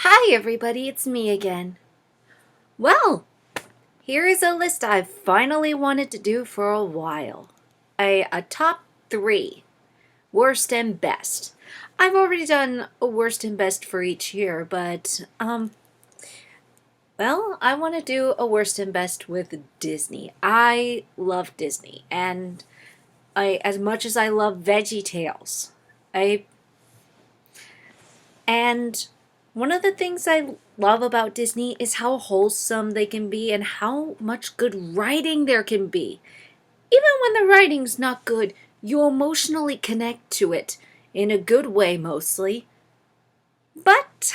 Hi everybody, it's me again. Well, here is a list I've finally wanted to do for a while. A top 3, worst and best. I've already done a worst and best for each year, but, I want to do a worst and best with Disney. I love Disney, and as much as I love Veggie Tales, I And one of the things I love about Disney is how wholesome they can be and how much good writing there can be. Even when the writing's not good, you emotionally connect to it in a good way mostly. But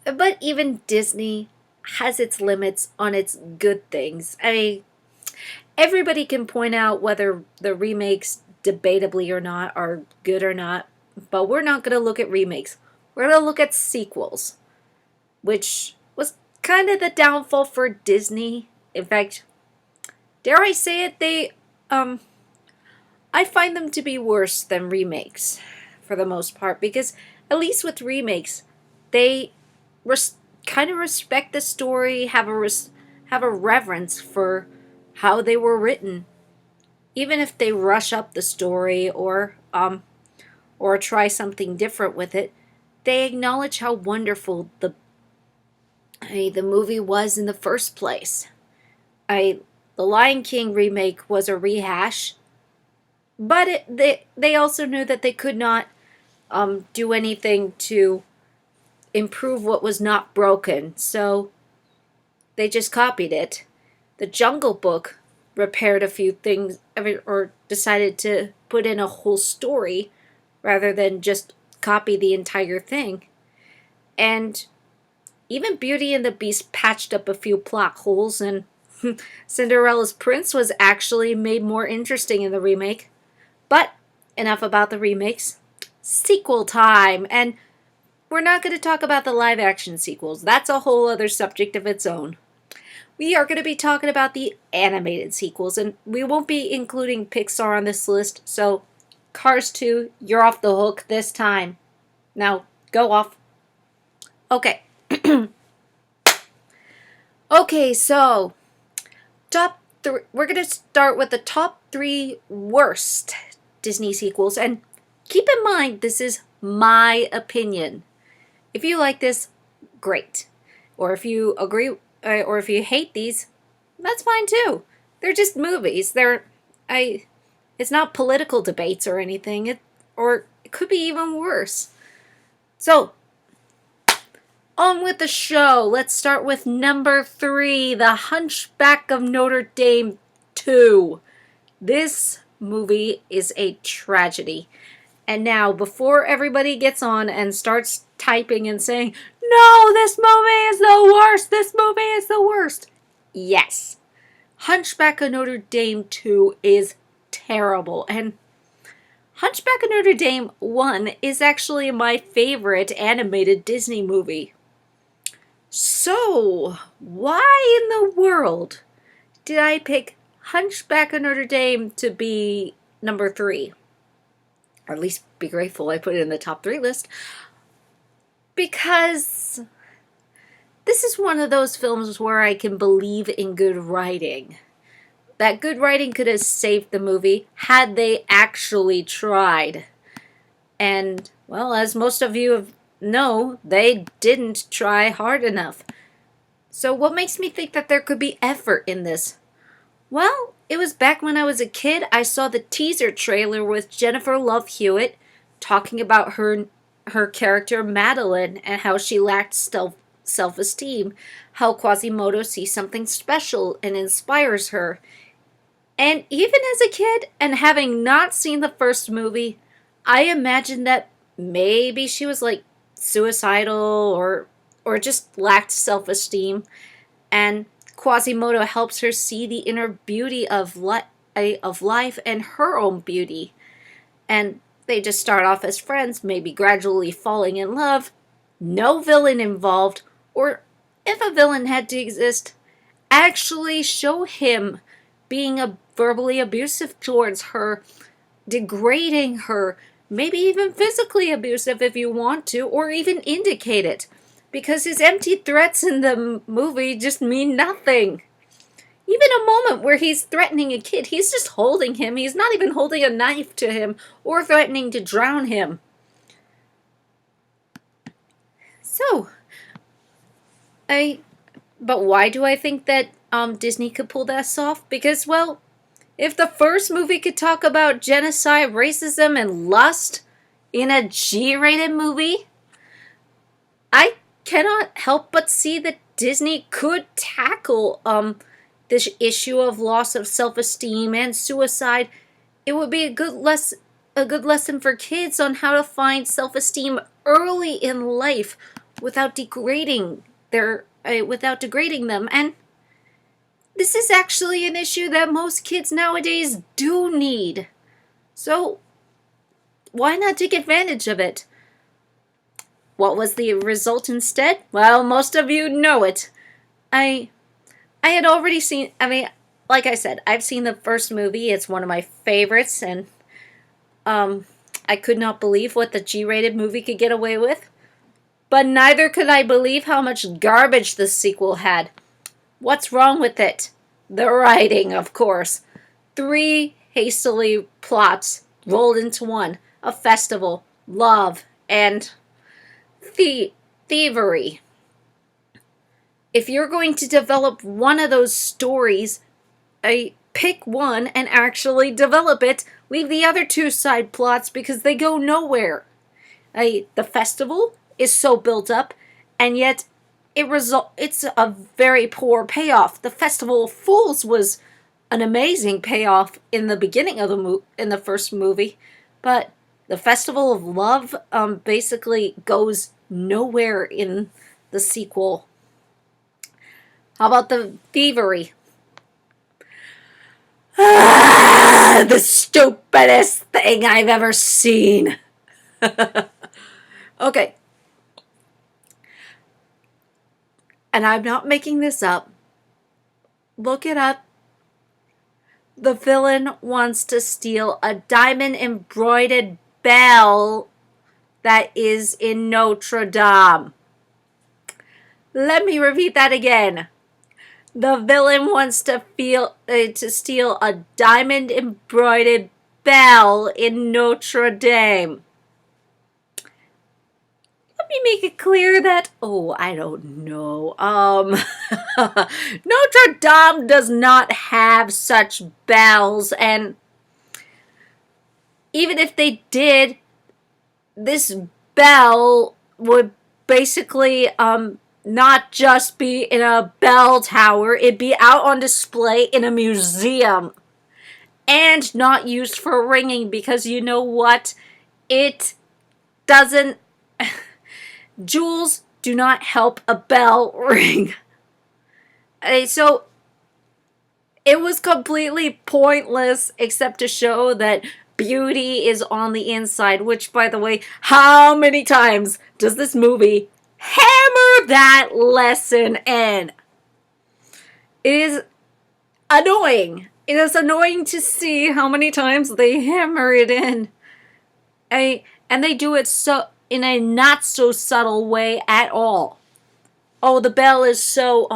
but even Disney has its limits on its good things. Everybody can point out whether the remakes, debatably or not, are good or not, but we're not going to look at remakes. We're going to look at sequels, which was kind of the downfall for Disney. In fact, dare I say it, I find them to be worse than remakes for the most part, because at least with remakes, they kind of respect the story, have a reverence for how they were written, even if they rush up the story or try something different with it. They acknowledge how wonderful the movie was in the first place. The Lion King remake was a rehash, but they also knew that they could not do anything to improve what was not broken, so they just copied it. The Jungle Book repaired a few things, or decided to put in a whole story rather than just copy the entire thing. And even Beauty and the Beast patched up a few plot holes, and Cinderella's prince was actually made more interesting in the remake. But enough about the remakes. Sequel time! And we're not going to talk about the live action sequels. That's a whole other subject of its own. We are going to be talking about the animated sequels, and we won't be including Pixar on this list, so Cars 2, you're off the hook this time. Now, go off. Okay. Okay, so top 3. We're going to start with the top 3 worst Disney sequels, and keep in mind this is my opinion. If you like this, great. Or if you agree, or if you hate these, that's fine too. They're just movies. It's not political debates or anything. Or it could be even worse. So, on with the show. Let's start with number 3, The Hunchback of Notre Dame 2. This movie is a tragedy. And now, before everybody gets on and starts typing and saying, "No, this movie is the worst! This movie is the worst!" Yes. Hunchback of Notre Dame 2 is terrible. And Hunchback of Notre Dame 1 is actually my favorite animated Disney movie. So, why in the world did I pick Hunchback of Notre Dame to be number 3? Or at least be grateful I put it in the top 3 list. Because this is one of those films where I can believe in good writing. That good writing could have saved the movie had they actually tried. And, well, as most of you know, they didn't try hard enough. So what makes me think that there could be effort in this? Well, it was back when I was a kid. I saw the teaser trailer with Jennifer Love Hewitt talking about her character Madeline and how she lacked self-esteem, how Quasimodo sees something special and inspires her. And even as a kid, and having not seen the first movie, I imagined that maybe she was like suicidal or just lacked self-esteem, and Quasimodo helps her see the inner beauty of life and her own beauty. And they just start off as friends, maybe gradually falling in love. No villain involved, or if a villain had to exist, actually show him being verbally abusive towards her, degrading her, maybe even physically abusive if you want to, or even indicate it. Because his empty threats in the movie just mean nothing. Even a moment where he's threatening a kid, he's just holding him. He's not even holding a knife to him or threatening to drown him. So, but why do I think that Disney could pull this off? Because, well, if the first movie could talk about genocide, racism, and lust in a G-rated movie, I cannot help but see that Disney could tackle this issue of loss of self-esteem and suicide. It would be a good lesson for kids on how to find self-esteem early in life without degrading them. And this is actually an issue that most kids nowadays do need. So why not take advantage of it? What was the result instead? Well, most of you know it. I had already seen, like I said, I've seen the first movie. It's one of my favorites, and I could not believe what the G-rated movie could get away with. But neither could I believe how much garbage the sequel had. What's wrong with it? The writing, of course. 3 hastily plots rolled into one. A festival, love, and thievery. If you're going to develop one of those stories, pick one and actually develop it. Leave the other 2 side plots because they go nowhere. The festival is so built up, and yet it's a very poor payoff. The Festival of Fools was an amazing payoff in the beginning of in the first movie, but the Festival of Love basically goes nowhere in the sequel. How about the thievery? The stupidest thing I've ever seen. Okay. And I'm not making this up. Look it up. The villain wants to steal a diamond embroidered bell that is in Notre Dame. Let me repeat that again. The villain wants to steal a diamond embroidered bell in Notre Dame. Let me make it clear that, I don't know. Notre Dame does not have such bells, and even if they did, this bell would basically not just be in a bell tower, it'd be out on display in a museum and not used for ringing, because you know what? It doesn't. Jewels do not help a bell ring. So it was completely pointless except to show that beauty is on the inside, which, by the way, how many times does this movie hammer that lesson in? It is annoying. It is annoying to see how many times they hammer it in. And they do it so in a not so subtle way at all. Oh, the bell is so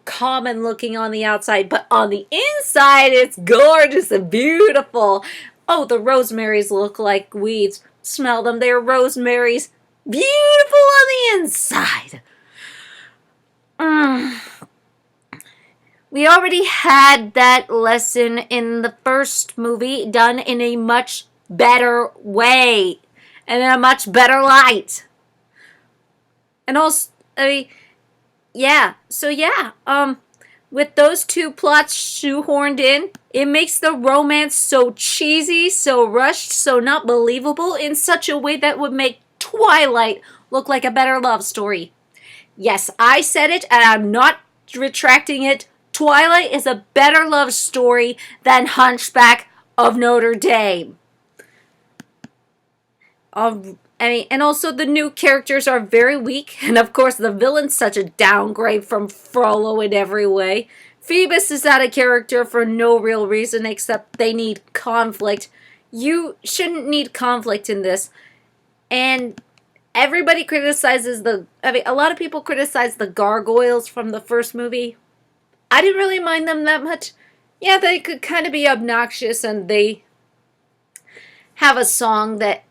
common looking on the outside, but on the inside it's gorgeous and beautiful. Oh, the rosemaries look like weeds. Smell them, they're rosemaries. Beautiful on the inside. We already had that lesson in the first movie, done in a much better way and in a much better light. And also, with those 2 plots shoehorned in, it makes the romance so cheesy, so rushed, so not believable in such a way that would make Twilight look like a better love story. Yes, I said it, and I'm not retracting it. Twilight is a better love story than Hunchback of Notre Dame. And also the new characters are very weak, and of course the villain's such a downgrade from Frollo in every way. Phoebus is out of character for no real reason except they need conflict. You shouldn't need conflict in this. And everybody criticizes a lot of people criticize the gargoyles from the first movie. I didn't really mind them that much. Yeah, they could kind of be obnoxious, and they have a song that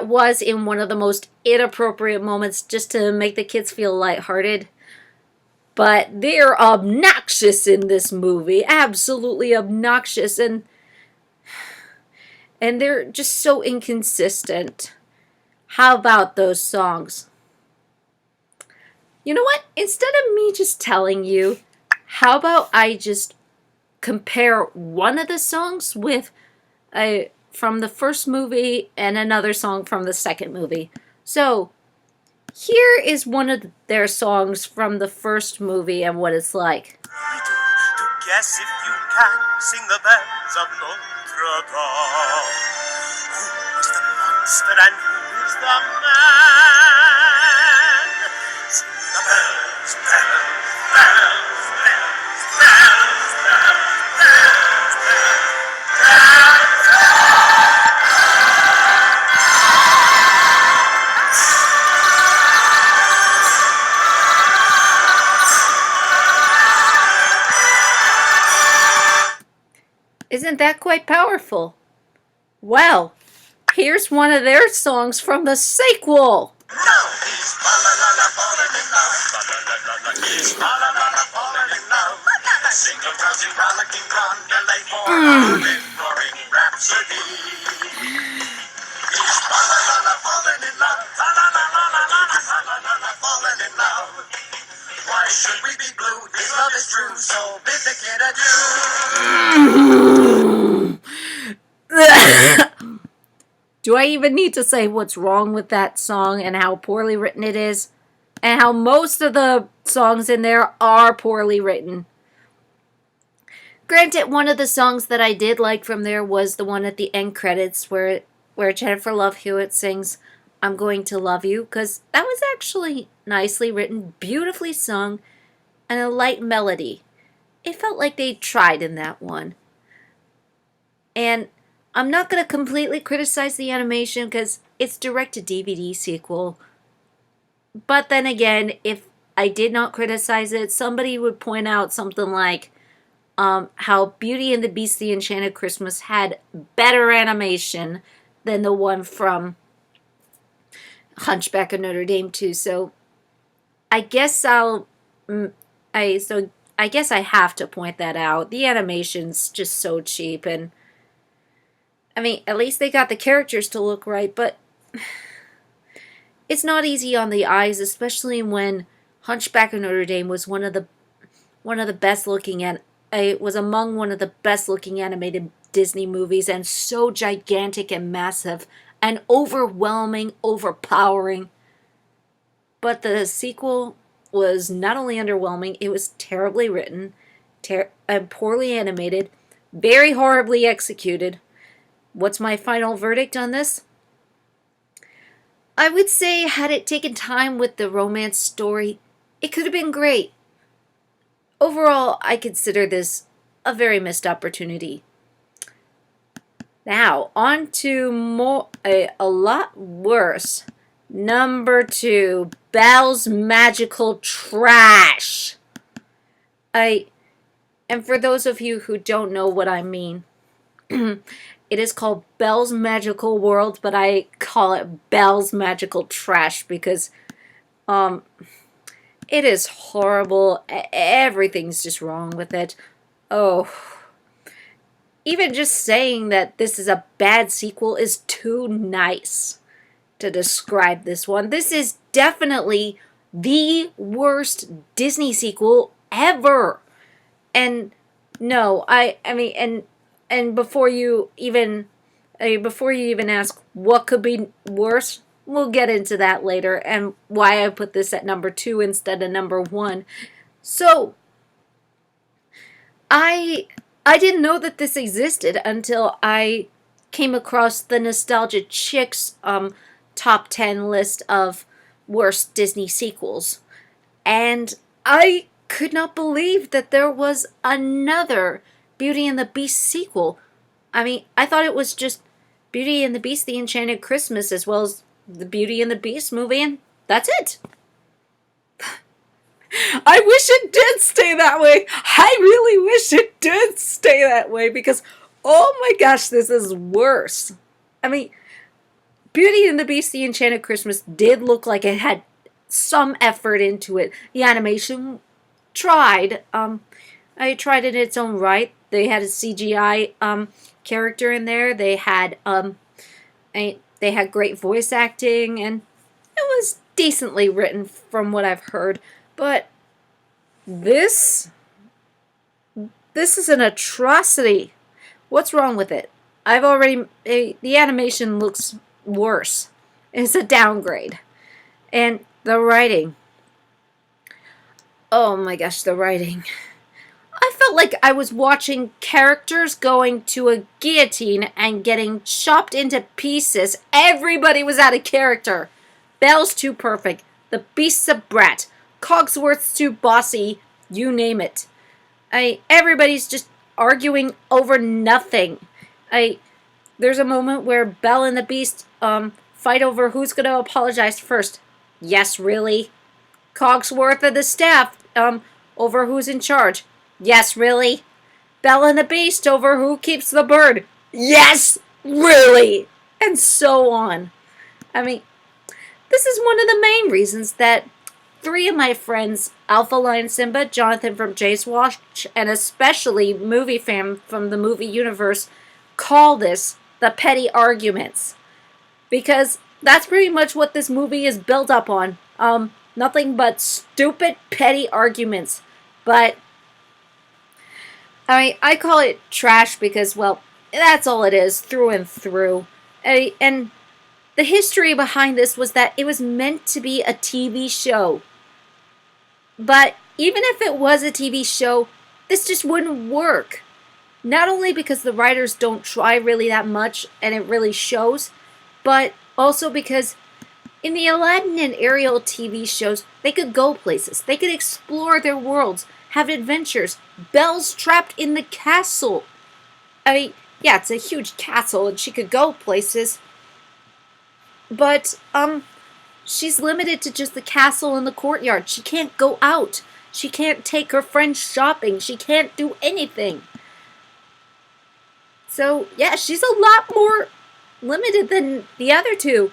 was in one of the most inappropriate moments just to make the kids feel lighthearted. But they're obnoxious in this movie, absolutely obnoxious, and they're just so inconsistent. How about those songs? You know what? Instead of me just telling you, how about I just compare one of the songs with from the first movie and another song from the second movie. So, here is one of their songs from the first movie and what it's like. To guess if you can sing the bells of Notre. Who is the monster and who is the man? Sing the bells, bells, bells, bells, bells, bells, bells, bells, bells. Isn't that quite powerful? Well, here's one of their songs from the sequel. Why should we be blue? His love is true, so bid the kid adieu. Do I even need to say what's wrong with that song and how poorly written it is? And how most of the songs in there are poorly written. Granted, one of the songs that I did like from there was the one at the end credits where Jennifer Love Hewitt sings I'm Going to Love You, because that was actually nicely written, beautifully sung, and a light melody. It felt like they tried in that one. And I'm not going to completely criticize the animation because it's direct-to-DVD sequel. But then again, if I did not criticize it, somebody would point out something like how Beauty and the Beast, the Enchanted Christmas had better animation than the one from Hunchback of Notre Dame too. So I guess I guess I have to point that out. The animation's just so cheap, and I mean, at least they got the characters to look right, but it's not easy on the eyes, especially when Hunchback of Notre Dame was one of the best looking, and it was among one of the best looking animated Disney movies, and so gigantic and massive and overwhelming, overpowering. But the sequel was not only underwhelming, it was terribly written, and poorly animated, very horribly executed. What's my final verdict on this? I would say, had it taken time with the romance story, it could have been great. Overall, I consider this a very missed opportunity. Now, on to a lot worse. Number 2, Belle's Magical Trash. And for those of you who don't know what I mean, it is called Belle's Magical World, but I call it Belle's Magical Trash because it is horrible. Everything's just wrong with it. Oh, even just saying that this is a bad sequel is too nice to describe this one. This is definitely the worst Disney sequel ever. And no, I mean, and before you even ask what could be worse, we'll get into that later and why I put this at number 2 instead of number 1. So I didn't know that this existed until I came across the Nostalgia Chicks top 10 list of worst Disney sequels. And I could not believe that there was another Beauty and the Beast sequel. I mean, I thought it was just Beauty and the Beast, The Enchanted Christmas, as well as the Beauty and the Beast movie, and that's it. I wish it did stay that way. I really wish it did stay that way because, oh my gosh, this is worse. I mean, Beauty and the Beast, The Enchanted Christmas did look like it had some effort into it. The animation tried. I tried it in its own right. They had a CGI character in there. They had great voice acting, and it was decently written from what I've heard. But this is an atrocity. What's wrong with it? The animation looks worse. It's a downgrade. And the writing. Oh my gosh, the writing. I felt like I was watching characters going to a guillotine and getting chopped into pieces. Everybody was out of character. Belle's too perfect. The Beast's a brat. Cogsworth's too bossy. You name it. Everybody's just arguing over nothing. There's a moment where Belle and the Beast fight over who's going to apologize first. Yes, really? Cogsworth and the staff over who's in charge. Yes, really? Belle and the Beast over who keeps the bird. Yes, really? And so on. I mean, this is one of the main reasons that 3 of my friends, Alpha Lion Simba, Jonathan from Jace Watch, and especially Movie Fam from the movie universe, call this the petty arguments. Because that's pretty much what this movie is built up on. Nothing but stupid, petty arguments. But I call it trash because, well, that's all it is, through and through. And the history behind this was that it was meant to be a TV show. But even if it was a TV show, this just wouldn't work. Not only because the writers don't try really that much, and it really shows, but also because in the Aladdin and Ariel TV shows, they could go places. They could explore their worlds, have adventures. Belle's trapped in the castle. Yeah, it's a huge castle, and she could go places. But, she's limited to just the castle and the courtyard. She can't go out. She can't take her friends shopping. She can't do anything. So, yeah, she's a lot more limited than the other two.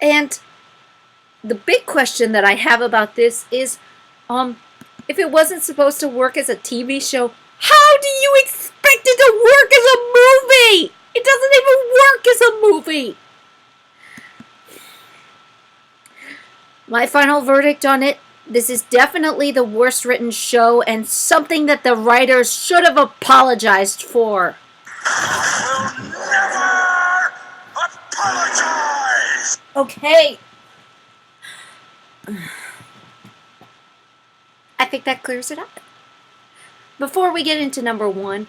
And the big question that I have about this is, if it wasn't supposed to work as a TV show, how do you expect it to work as a movie? It doesn't even work as a movie. My final verdict on it, this is definitely the worst written show and something that the writers should have apologized for. I will never apologize! Okay. I think that clears it up. Before we get into number 1,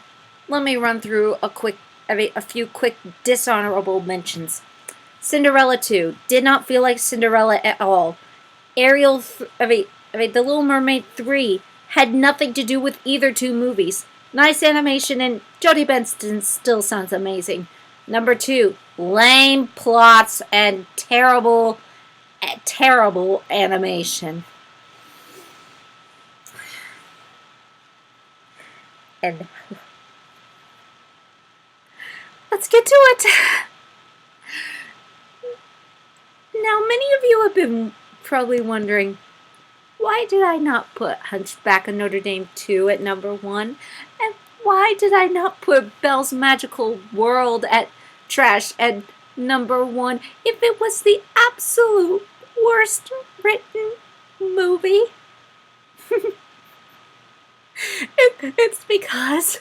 let me run through a few quick dishonorable mentions. Cinderella 2 did not feel like Cinderella at all. The Little Mermaid 3 had nothing to do with either two movies. Nice animation, and Jodie Benson still sounds amazing. Number 2, lame plots and terrible animation. And let's get to it. Now, many of you have been probably wondering, why did I not put Hunchback of Notre Dame 2 at number 1? And why did I not put Belle's Magical World at trash at number 1 if it was the absolute worst written movie? It's because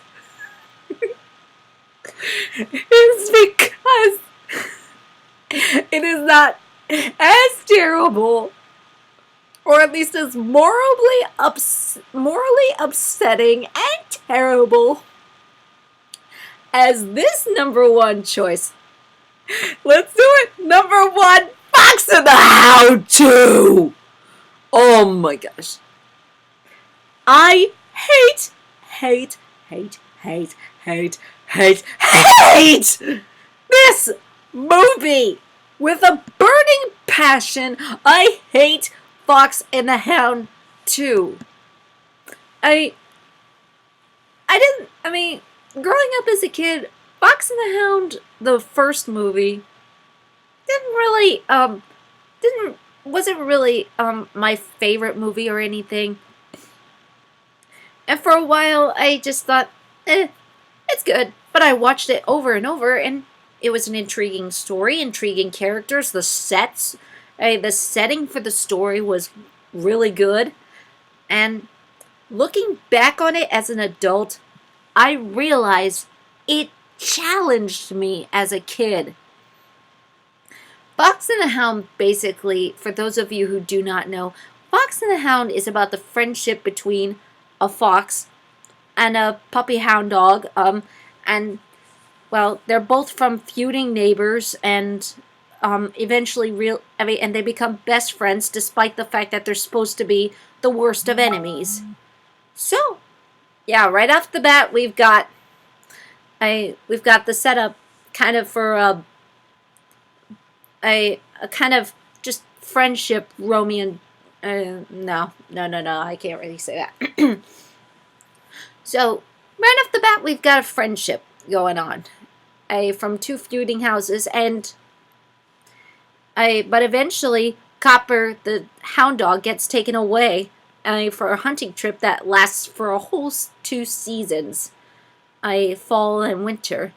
it is not as terrible, or at least as morally upsetting and terrible as this number 1 choice. Let's do it. Number 1, Fox and the Hound 2. Oh my gosh. I hate hate this movie with a burning passion. I hate Fox and the Hound too. I growing up as a kid, Fox and the Hound, the first movie, didn't wasn't really my favorite movie or anything. And for a while I just thought, it's good. But I watched it over and over, and it was an intriguing story, intriguing characters, the setting for the story was really good. And looking back on it as an adult, I realized it challenged me as a kid. Fox and the Hound, basically, for those of you who do not know, Fox and the Hound is about the friendship between a fox and a puppy hound dog. And, well, they're both from feuding neighbors, and eventually and they become best friends despite the fact that they're supposed to be the worst of enemies. So, yeah, right off the bat, we've got the setup kind of for a kind of just friendship, Romeo and no, I can't really say that. So, right off the bat, we've got a friendship going on, from two feuding houses, but eventually, Copper, the hound dog, gets taken away for a hunting trip that lasts for a whole 2 seasons, fall and winter.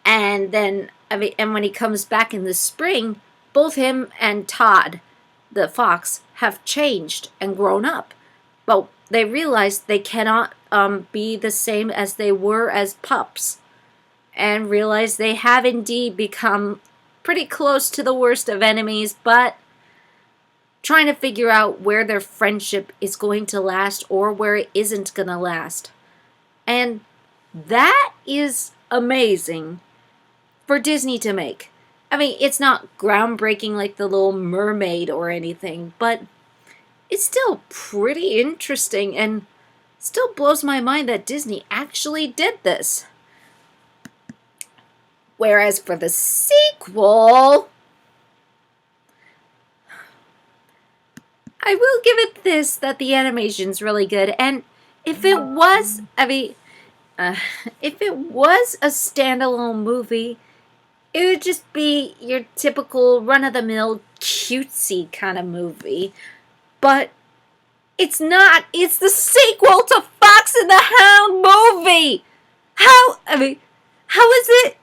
And then, and when he comes back in the spring, both him and Todd, the fox, have changed and grown up. But they realize they cannot be the same as they were as pups, and realize they have indeed become pretty close to the worst of enemies, but trying to figure out where their friendship is going to last or where it isn't going to last. And that is amazing for Disney to make. I mean, it's not groundbreaking like The Little Mermaid or anything, but it's still pretty interesting and still blows my mind that Disney actually did this. Whereas for the sequel, I will give it this, that the animation's really good. And if it was, if it was a standalone movie, it would just be your typical run-of-the-mill cutesy kind of movie. But it's not. It's the sequel to Fox and the Hound movie. How is it?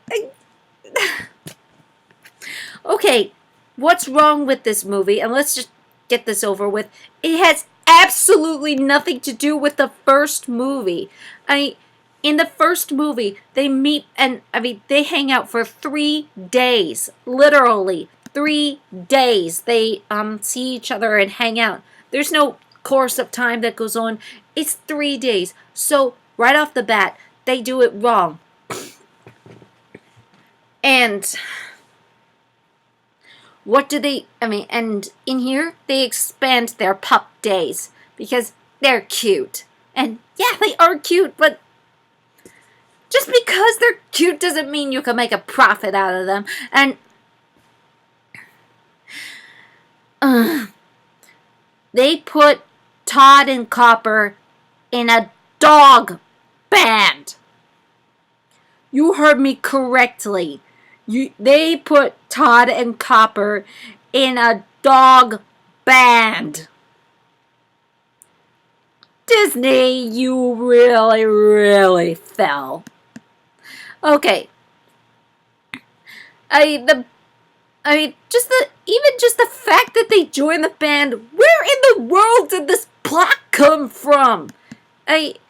Okay, what's wrong with this movie? And let's just get this over with. It has absolutely nothing to do with the first movie. In the first movie, they meet and they hang out for 3 days. Literally 3 days. They see each other and hang out. There's no course of time that goes on. It's 3 days. So right off the bat, they do it wrong. And what do they, and in here, they expand their pup days because they're cute. And yeah, they are cute, but just because they're cute doesn't mean you can make a profit out of them. And they put Todd and Copper in a dog band. You heard me correctly. They put Todd and Copper in a dog band. Disney, you really, really fell. Okay. Just the fact that they joined the band, where in the world did this plot come from? It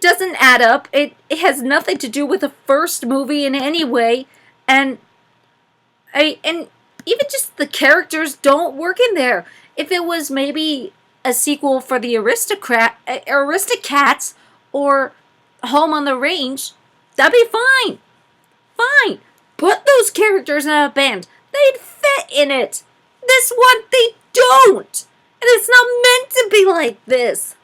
doesn't add up. It has nothing to do with the first movie in any way, and even just the characters don't work in there. If it was maybe a sequel for the Aristocats or Home on the Range, that'd be fine. Fine. Put those characters in a band. They'd fit in it. This one, they don't. And it's not meant to be like this.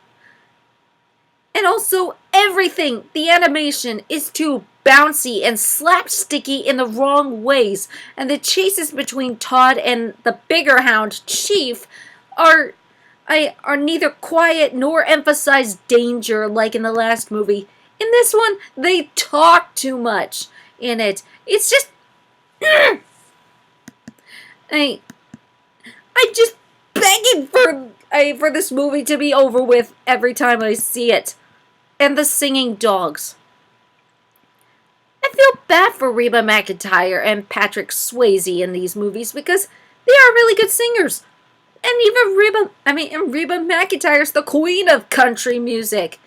And also, everything, the animation is too bouncy and slapsticky in the wrong ways, and the chases between Todd and the bigger hound, Chief, are are neither quiet nor emphasize danger like in the last movie. In this one, they talk too much in it. It's just I just begging for this movie to be over with every time I see it. And the singing dogs. I feel bad for Reba McEntire and Patrick Swayze in these movies because they are really good singers. And even Reba McEntire's the queen of country music.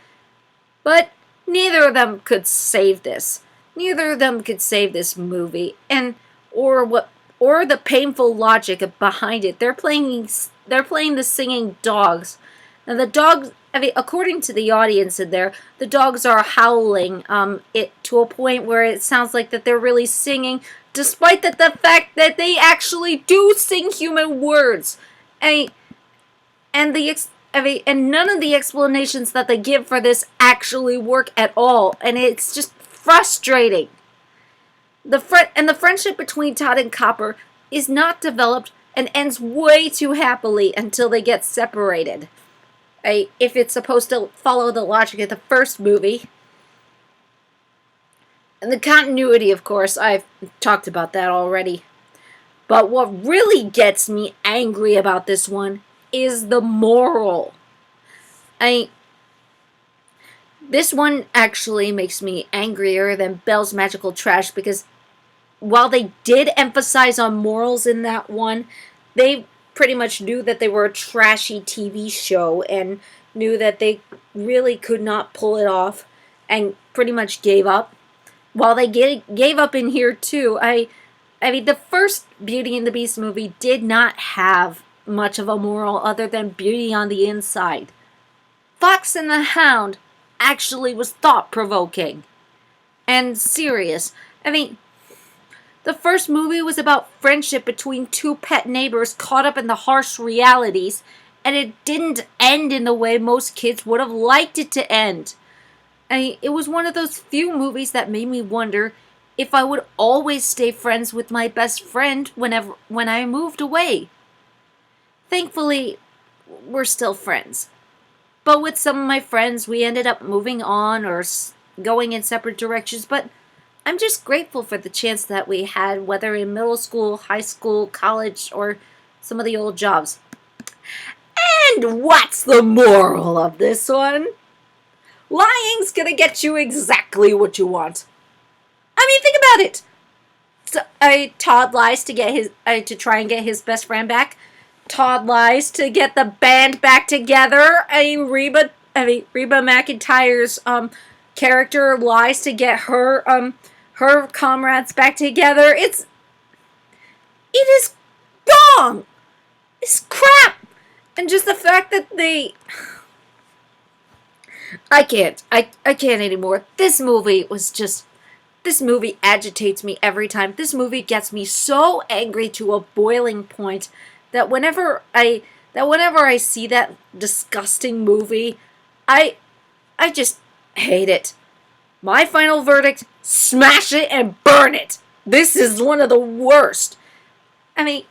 But neither of them could save this. Neither of them could save this movie, or the painful logic behind it. They're playing the singing dogs, and the dogs. According to the audience in there, the dogs are howling it to a point where it sounds like that they're really singing, despite the fact that they actually do sing human words. And none of the explanations that they give for this actually work at all, and it's just frustrating. The friendship between Todd and Copper is not developed and ends way too happily until they get separated. If it's supposed to follow the logic of the first movie. And the continuity, of course, I've talked about that already. But what really gets me angry about this one is the moral. This one actually makes me angrier than Belle's Magical Trash because while they did emphasize on morals in that one, they pretty much knew that they were a trashy TV show and knew that they really could not pull it off and pretty much gave up. While they gave up in here too, the first Beauty and the Beast movie did not have much of a moral other than beauty on the inside. Fox and the Hound actually was thought-provoking and serious. The first movie was about friendship between two pet neighbors caught up in the harsh realities, and it didn't end in the way most kids would have liked it to end. It was one of those few movies that made me wonder if I would always stay friends with my best friend when I moved away. Thankfully, we're still friends. But with some of my friends, we ended up moving on or going in separate directions, but I'm just grateful for the chance that we had, whether in middle school, high school, college, or some of the old jobs. And what's the moral of this one? Lying's gonna get you exactly what you want. Think about it. So, Todd lies to get to try and get his best friend back. Todd lies to get the band back together. Reba McEntire's character lies to get her comrades back together. It is wrong. It's crap. And just the fact that I can't anymore. This movie agitates me every time. This movie gets me so angry to a boiling point that whenever I see that disgusting movie, I just hate it. My final verdict, smash it and burn it. This is one of the worst. If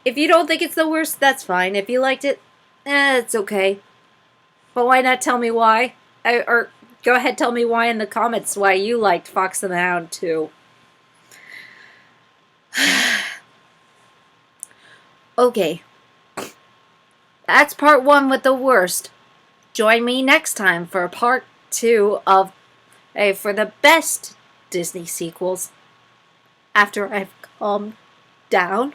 you don't think it's the worst, that's fine. If you liked it, it's okay. But why not tell me why? Or go ahead, tell me why in the comments why you liked Fox and the Hound too. Okay. That's part 1 with the worst. Join me next time for part 2 of for the best Disney sequels after I've calmed down.